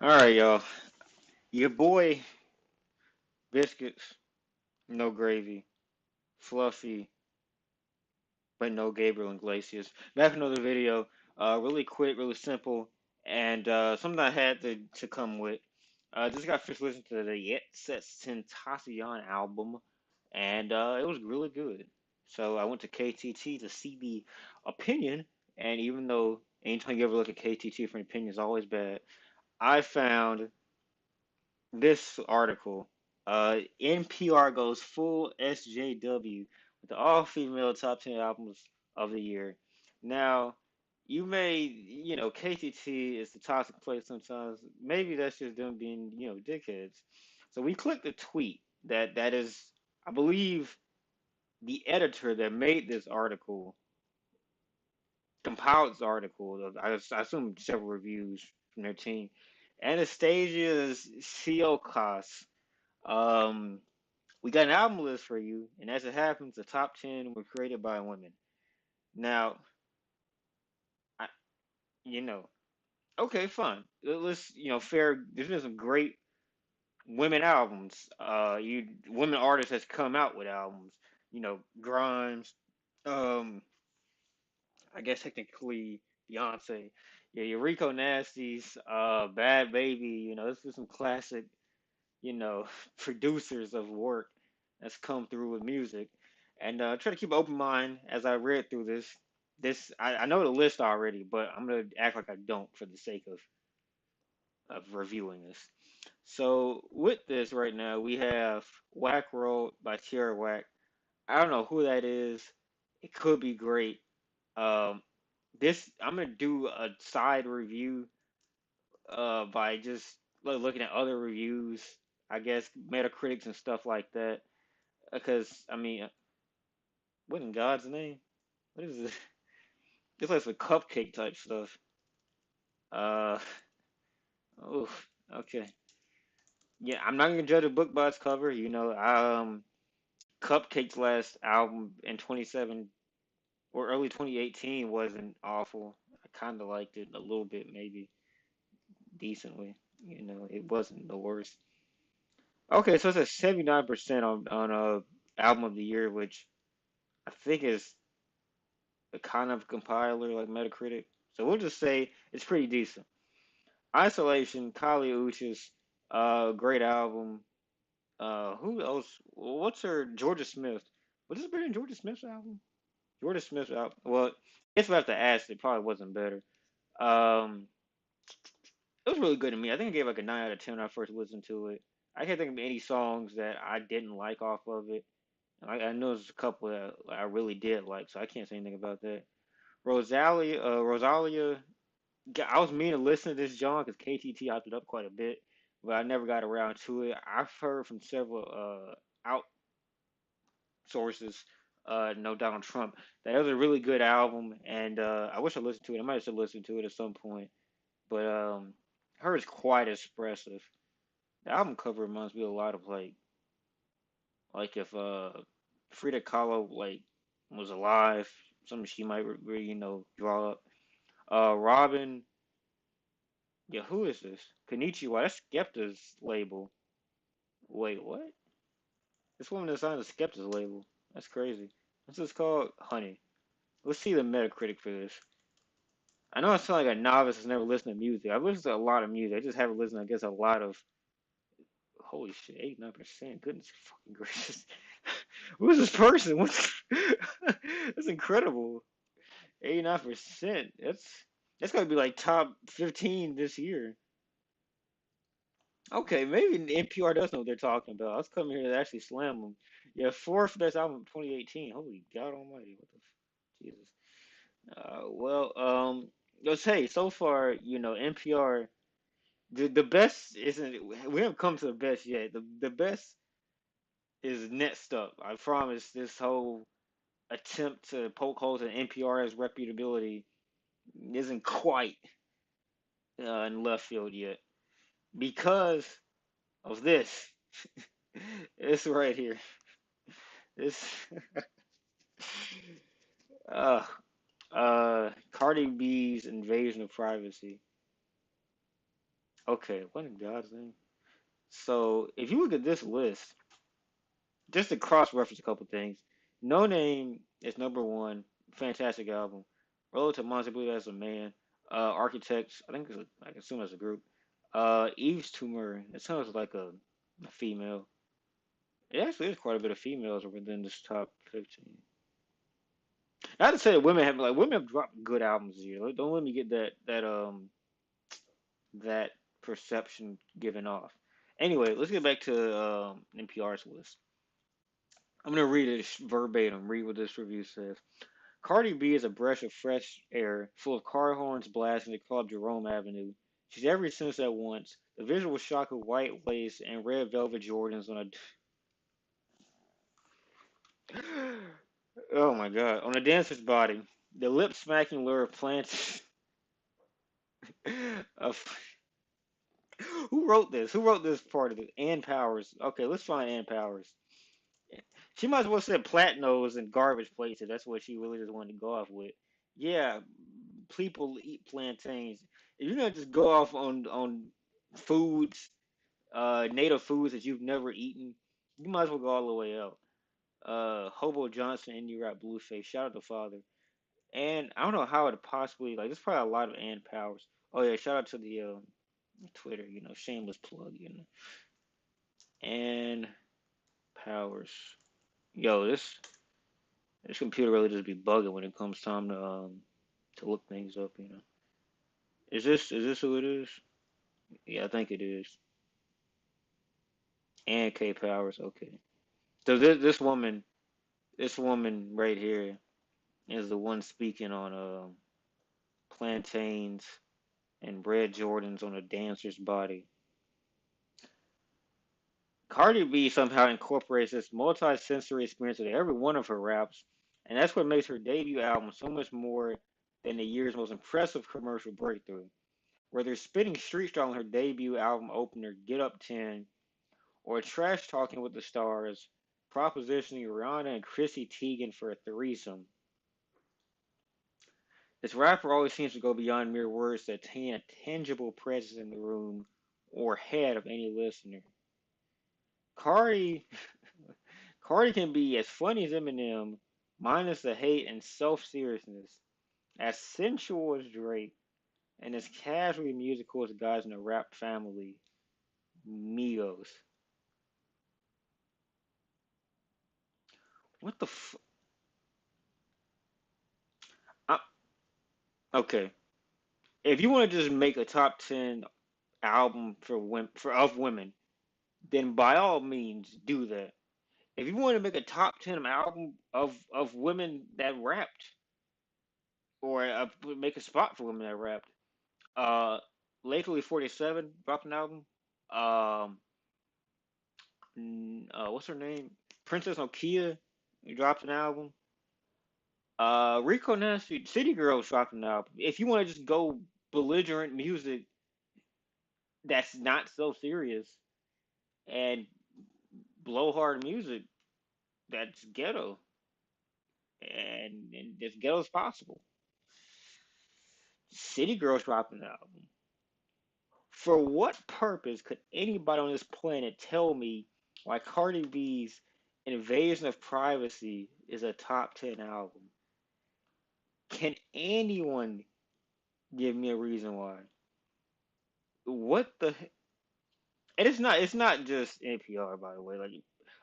All right, y'all. Your boy Biscuits, no gravy, fluffy, but no Gabriel Iglesias. Back in another video. Really quick, really simple, and something I had to come with. Just got finished listening to the Yet Set Tentacion album, and it was really good. So I went to KTT to see the opinion, and even though anytime you ever look at KTT for an opinion is always bad, I found this article. NPR goes full SJW with the all-female top 10 albums of the year. Now, KTT is the toxic place sometimes. Maybe that's just them being, dickheads. So we clicked the tweet that is, I believe, the editor that made this article compiled this article. I assume several reviews from their team. Anastasia's Siokas. Um, we got an album list for you, and as it happens, the top 10 were created by women. Now, I, you know, okay, fine. Let's, fair. There's been some great women albums. Women artists has come out with albums. Grimes. Um, I guess technically Beyonce. Yeah, Eureka Nasty's, Bad Baby. This is some classic, producers of work that's come through with music. And try to keep an open mind as I read through this. I know the list already, but I'm gonna act like I don't for the sake of reviewing this. So with this right now, we have Whack Road by Tierra Whack. I don't know who that is. It could be great. Um, this I'm gonna do a side review by just looking at other reviews, I guess Metacritics and stuff like that. Because I mean, what in God's name? What is this? This looks like cupcake type stuff. Uh, oh, okay. Yeah, I'm not gonna judge a book by its cover. Cupcake's last album in 27 or early 2018 wasn't awful. I kind of liked it a little bit, maybe decently. It wasn't the worst. Okay, so it's a 79% on album of the year, which I think is a kind of compiler like Metacritic. So we'll just say it's pretty decent. Isolation, Kali Uchis, great album. Who else? What's her Georgia Smith? Was this better than Georgia Smith's album? Georgia Smith's album. Well, I guess we have to ask. It probably wasn't better. Um, it was really good to me. I think I gave like a 9 out of 10 when I first listened to it. I can't think of any songs that I didn't like off of it. I know there's a couple that I really did like, so I can't say anything about that. Rosalia, I was meaning to listen to this John because KTT opted up quite a bit, but I never got around to it. I've heard from several out sources, no Donald Trump, that it was a really good album, and I wish I listened to it. I might have listened to it at some point, but her is quite expressive. The album cover reminds me a lot of like if Frida Kahlo was alive, something she might really draw up. Robin, yeah, who is this? Konnichiwa, that's Skepta's label. Wait, what? This woman designed a Skepta's label. That's crazy. What's this called? Honey. Let's see the Metacritic for this. I know I sound like a novice who's never listened to music. I've listened to a lot of music. I just haven't listened, I guess, a lot of. Holy shit, 89%. Goodness fucking gracious. Who's this person? What's. That's incredible. 89%. That's gotta be like top 15 this year. Okay, maybe NPR does know what they're talking about. I was coming here to actually slam them. Yeah, fourth best album of 2018. Holy God Almighty, what the Jesus. Let's say so far, NPR. The best isn't. We haven't come to the best yet. The best is next up. I promise. This whole attempt to poke holes in NPR's reputability isn't quite in left field yet because of this. It's right here. This uh Cardi B's invasion of privacy. Okay, what in God's name? So if you look at this list, just to cross reference a couple things, No Name is number one, fantastic album. Relative Monster, I believe that's a man. Architects, I think I can assume that's a group. Eve's Tumor, it sounds like a female. It actually is quite a bit of females within this top 15. Not to say that women have dropped good albums this year. Don't let me get that perception given off. Anyway, let's get back to NPR's list. I'm gonna read it verbatim. Read what this review says. Cardi B is a breath of fresh air, full of car horns blasting the club Jerome Avenue. She's every sense at once. The visual shock of white lace and red velvet Jordans on a oh my god, on a dancer's body. The lip smacking lure of plants of who wrote this? Who wrote this part of it? Ann Powers. Okay, let's find Ann Powers. She might as well said Platinos and garbage plates if that's what she really just wanted to go off with. Yeah, people eat plantains. If you're gonna just go off on foods, native foods that you've never eaten, you might as well go all the way out. Hobo Johnson, Indie Rap Blueface. Shout out to Father. And I don't know how it possibly like. There's probably a lot of Ann Powers. Oh yeah, shout out to the Twitter. Shameless plug. Ann Powers. Yo, this computer really just be bugging when it comes time to look things up. Is this who it is? Yeah, I think it is. And K Powers. Okay. So this woman right here is the one speaking on plantains and red Jordans on a dancer's body. Cardi B somehow incorporates this multi-sensory experience into every one of her raps, and that's what makes her debut album so much more than the year's most impressive commercial breakthrough. Whether spitting street style on her debut album opener, Get Up 10, or trash talking with the stars, propositioning Rihanna and Chrissy Teigen for a threesome. This rapper always seems to go beyond mere words to attain a tangible presence in the room or head of any listener. Cardi Cardi can be as funny as Eminem, minus the hate and self-seriousness, as sensual as Drake, and as casually musical as guys in the rap family, Migos. What the I, okay. If you want to just make a top 10 album of women, then by all means do that. If you want to make a top 10 album of women that rapped, or make a spot for women that rapped, uh, Lately 47 dropped an album. Um, what's her name? Princess Nokia dropped an album. Rico Nasty, City Girls dropped an album. If you want to just go belligerent music that's not so serious and blowhard music that's ghetto and as ghetto as possible. City Girls dropped an album. For what purpose could anybody on this planet tell me why Cardi B's Invasion of Privacy is a top 10 album? Can anyone give me a reason why? What the and it's not just NPR, by the way. Like,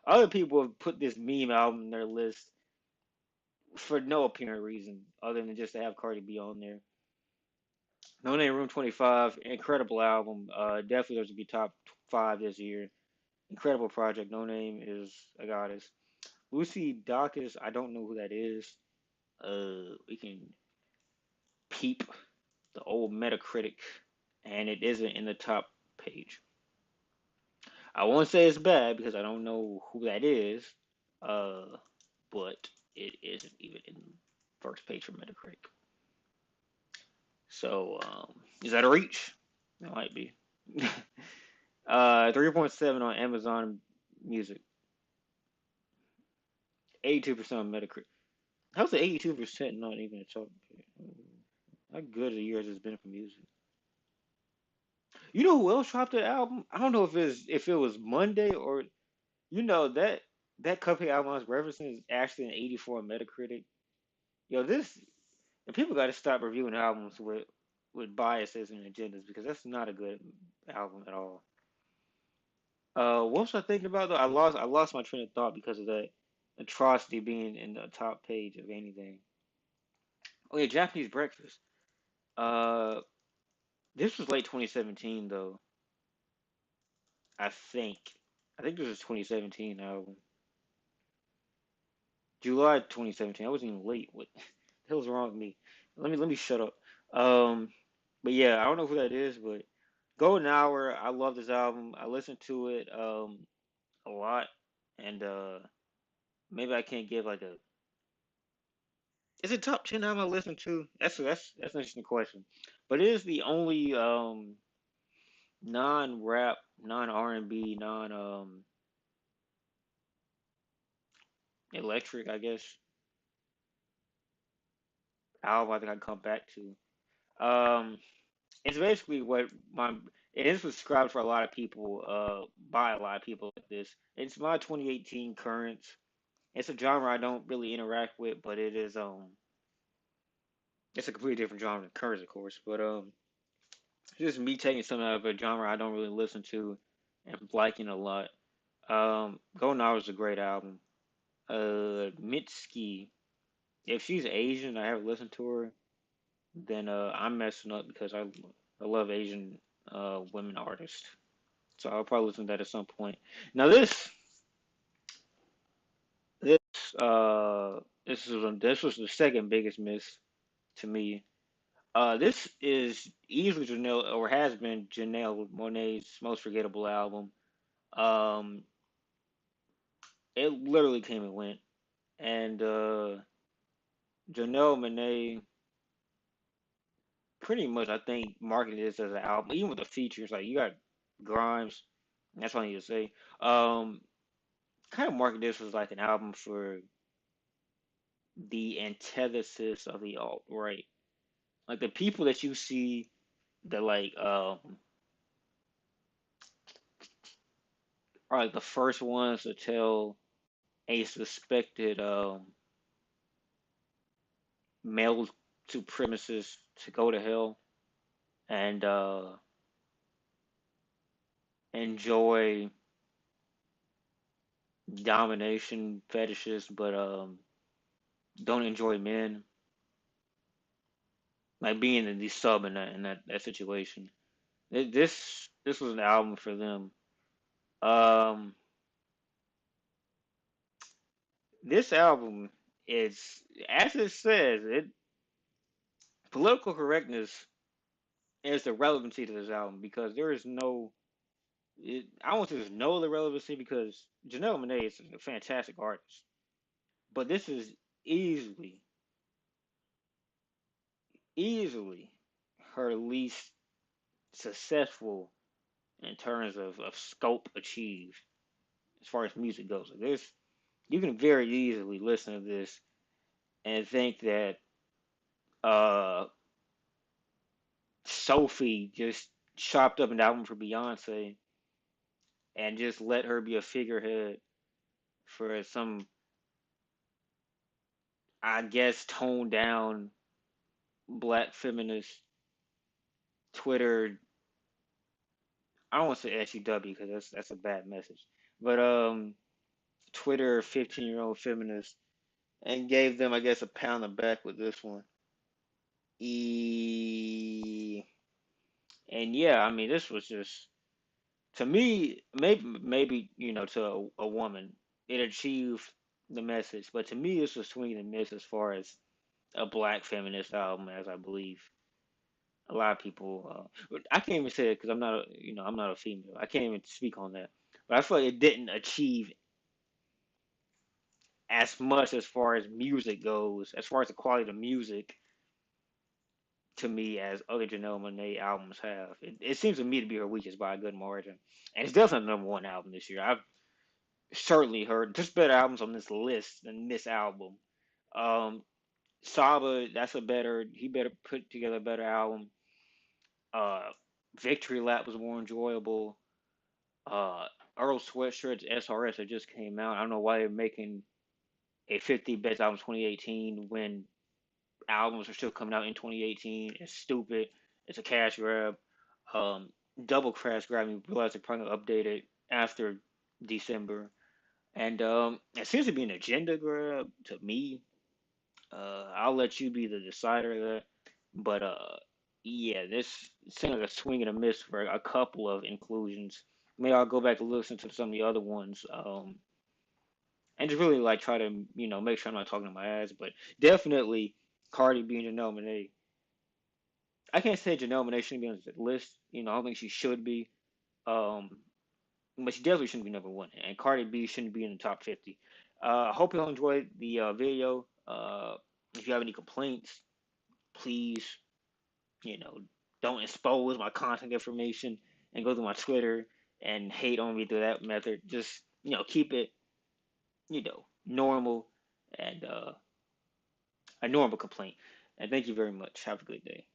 other people have put this meme album in their list for no apparent reason other than just to have Cardi B on there. No Name Room 25, incredible album. Definitely deserves to be top five this year. Incredible project. No Name is a goddess. Lucy Dacus, I don't know who that is. We can peep the old Metacritic, and it isn't in the top page. I won't say it's bad because I don't know who that is, uh, but it isn't even in first page for Metacritic. So, is that a reach? It might be. 3.7 on Amazon Music, 82% on Metacritic. How's the 82% not even a top? How good a year has this been for music? You know who else dropped that album? I don't know if it was Monday or that Cuphead album I was referencing is actually an 84 on Metacritic. Yo, this and people got to stop reviewing albums with biases and agendas because that's not a good album at all. What was I thinking about though? I lost my train of thought because of that atrocity being in the top page of anything. Oh yeah, Japanese Breakfast. Uh, this was late 2017 though. I think. I think this was 2017 album. July 2017. I wasn't even late. What the hell's wrong with me? Let me shut up. Um, but yeah, I don't know who that is, but Golden Hour. I love this album. I listened to it a lot, and maybe I can't give like a. Is it top 10 album I listened to? That's an interesting question, but it is the only non-rap, non-R&B, non-electric, I guess, album I think I can come back to. It's basically what my it is prescribed for a lot of people, by a lot of people like this. It's my 2018 currents. It's a genre I don't really interact with, but it's a completely different genre than currents, of course. But it's just me taking something out of a genre I don't really listen to and liking a lot. Golden Hour is a great album. Mitski, if she's Asian, I haven't listened to her, then I'm messing up because I love Asian women artists. So I'll probably listen to that at some point. Now this this was the second biggest miss to me. This is easily Janelle or has been Janelle Monáe's most forgettable album. Um, it literally came and went, and Janelle Monáe pretty much I think marketed this as an album, even with the features. Like you got Grimes, that's what I need to say. Um, kind of marketed this as like an album for the antithesis of the alt right. Like the people that you see that are like the first ones to tell a suspected male supremacist to go to hell and enjoy domination fetishes, but don't enjoy men. Like being in the sub in that situation. This was an album for them. Um, this album is, as it says, it political correctness is the relevancy to this album because there is no. I don't want to say there's no other relevancy because Janelle Monáe is a fantastic artist, but this is easily, easily her least successful in terms of scope achieved as far as music goes. Like this, you can very easily listen to this and think that uh, Sophie just chopped up an album for Beyonce and just let her be a figurehead for some, I guess, toned down black feminist Twitter. I don't want to say SUW because that's a bad message, but Twitter 15-year-old feminist and gave them, I guess, a pound of back with this one. E and yeah, I mean, this was just to me, maybe to a woman, it achieved the message, but to me, this was swinging and miss as far as a black feminist album, as I believe a lot of people. I can't even say it because I'm not a female. I can't even speak on that. But I feel like it didn't achieve as much as far as music goes, as far as the quality of the music to me as other Janelle Monáe albums have. It seems to me to be her weakest by a good margin, and it's definitely the number one album this year. I've certainly heard there's better albums on this list than this album. Um, Saba, that's a better. He better put together a better album. Uh, Victory Lap was more enjoyable. Uh, Earl Sweatshirt's SRS that just came out. I don't know why they're making a 50 best albums 2018 when albums are still coming out in 2018. It's stupid. It's a cash grab. Um, Double crash grab. Me realize they're probably gonna update it after December, and it seems to be an agenda grab to me. I'll let you be the decider of that. But yeah, this seems like a swing and a miss for a couple of inclusions. Maybe I'll go back and listen to some of the other ones, and just really like try to make sure I'm not talking to my ass. But definitely, Cardi being a nominee. I can't say Janelle Monáe shouldn't be on the list. I don't think she should be. Um, but she definitely shouldn't be number one. And Cardi B shouldn't be in the top 50. I hope you all enjoyed the video. If you have any complaints, please, you know, don't expose my contact information and go to my Twitter and hate on me through that method. Just, keep it, normal and a normal complaint. And thank you very much. Have a good day.